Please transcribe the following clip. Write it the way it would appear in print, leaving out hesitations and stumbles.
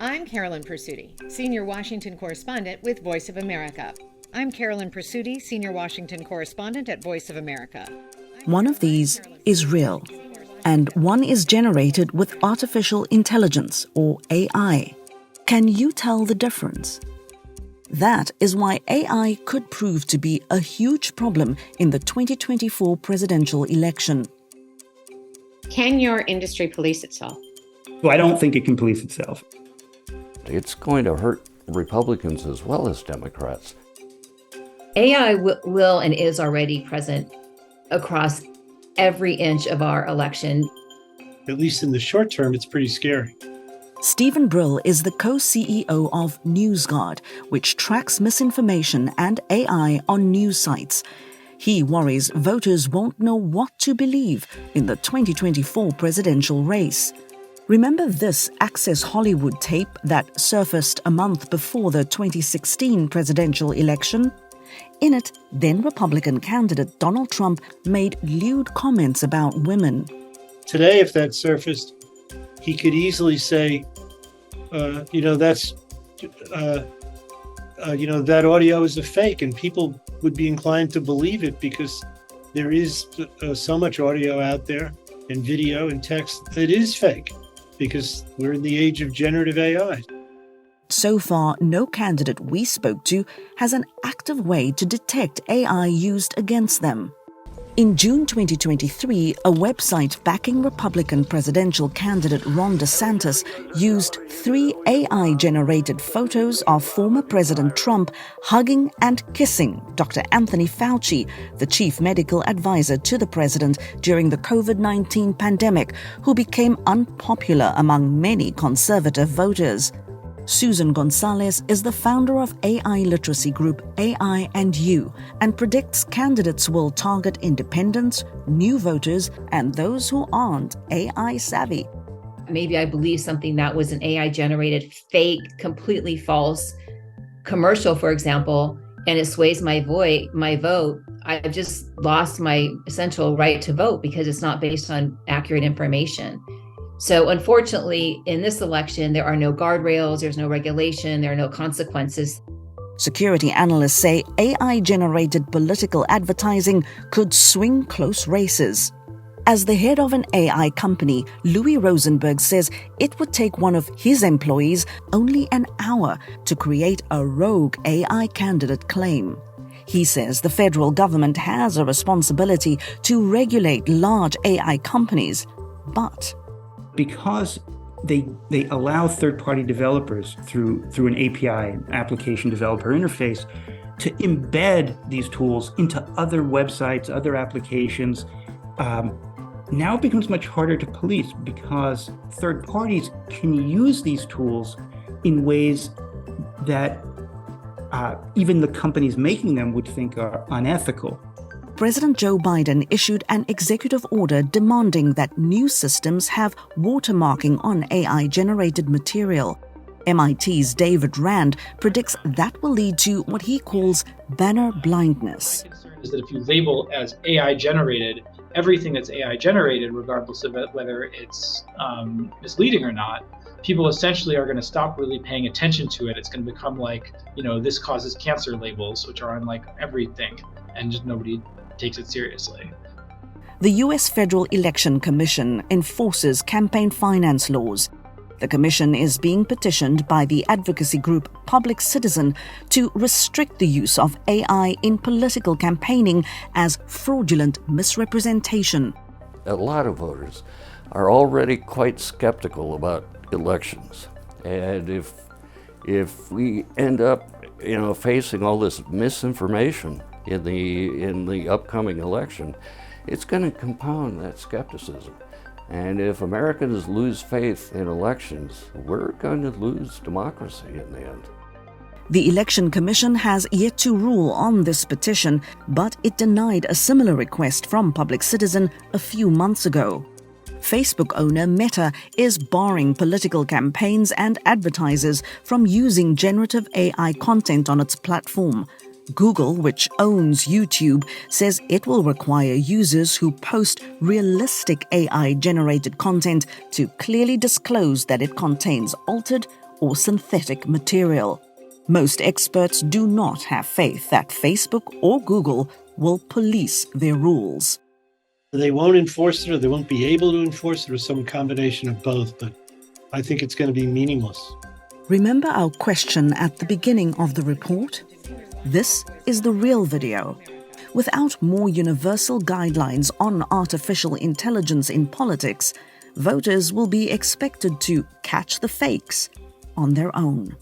I'm Carolyn Presutti, Senior Washington Correspondent with Voice of America. I'm Carolyn Presutti, Senior Washington Correspondent at Voice of America. One of these is real, and one is generated with artificial intelligence, or AI. Can you tell the difference? That is why AI could prove to be a huge problem in the 2024 presidential election. Can your industry police itself? Well, I don't think it can police itself. It's going to hurt Republicans as well as Democrats. AI will and is already present across every inch of our election. At least in the short term, it's pretty scary. Stephen Brill is the co-CEO of NewsGuard, which tracks misinformation and AI on news sites. He worries voters won't know what to believe in the 2024 presidential race. Remember this Access Hollywood tape that surfaced a month before the 2016 presidential election? In it, then Republican candidate Donald Trump made lewd comments about women. Today, if that surfaced, he could easily say, that audio is a fake, and people would be inclined to believe it because there is so much audio out there and video and text that is fake because we're in the age of generative AI. So far, no candidate we spoke to has an active way to detect AI used against them. In June 2023, a website backing Republican presidential candidate Ron DeSantis used 3 AI-generated photos of former President Trump hugging and kissing Dr. Anthony Fauci, the chief medical advisor to the president during the COVID-19 pandemic, who became unpopular among many conservative voters. Susan Gonzalez is the founder of AI literacy group AI and You and predicts candidates will target independents, new voters, and those who aren't AI savvy. Maybe I believe something that was an AI-generated, fake, completely false commercial, for example, and it sways my vote. I've just lost my essential right to vote because it's not based on accurate information. So unfortunately, in this election, there are no guardrails, there's no regulation, there are no consequences. Security analysts say AI-generated political advertising could swing close races. As the head of an AI company, Louis Rosenberg says it would take one of his employees only an hour to create a rogue AI candidate claim. He says the federal government has a responsibility to regulate large AI companies, but because they allow third-party developers through an API, an application developer interface, to embed these tools into other websites, other applications. Now it becomes much harder to police because third parties can use these tools in ways that even the companies making them would think are unethical. President Joe Biden issued an executive order demanding that new systems have watermarking on AI-generated material. MIT's David Rand predicts that will lead to what he calls banner blindness. My concern is that if you label as AI-generated, everything that's AI-generated, regardless of whether it's misleading or not, people essentially are going to stop really paying attention to it. It's going to become like, this causes cancer labels, which are on like everything, and just nobody takes it seriously. The U.S. Federal Election Commission enforces campaign finance laws. The commission is being petitioned by the advocacy group Public Citizen to restrict the use of AI in political campaigning as fraudulent misrepresentation. A lot of voters are already quite skeptical about elections. And if we end up, facing all this misinformation in the upcoming election, it's going to compound that skepticism. And if Americans lose faith in elections, we're going to lose democracy in the end. The Election Commission has yet to rule on this petition, but it denied a similar request from Public Citizen a few months ago. Facebook owner Meta is barring political campaigns and advertisers from using generative AI content on its platform. Google, which owns YouTube, says it will require users who post realistic AI-generated content to clearly disclose that it contains altered or synthetic material. Most experts do not have faith that Facebook or Google will police their rules. They won't enforce it, or they won't be able to enforce it, or some combination of both, but I think it's going to be meaningless. Remember our question at the beginning of the report? This is the real video. Without more universal guidelines on artificial intelligence in politics, voters will be expected to catch the fakes on their own.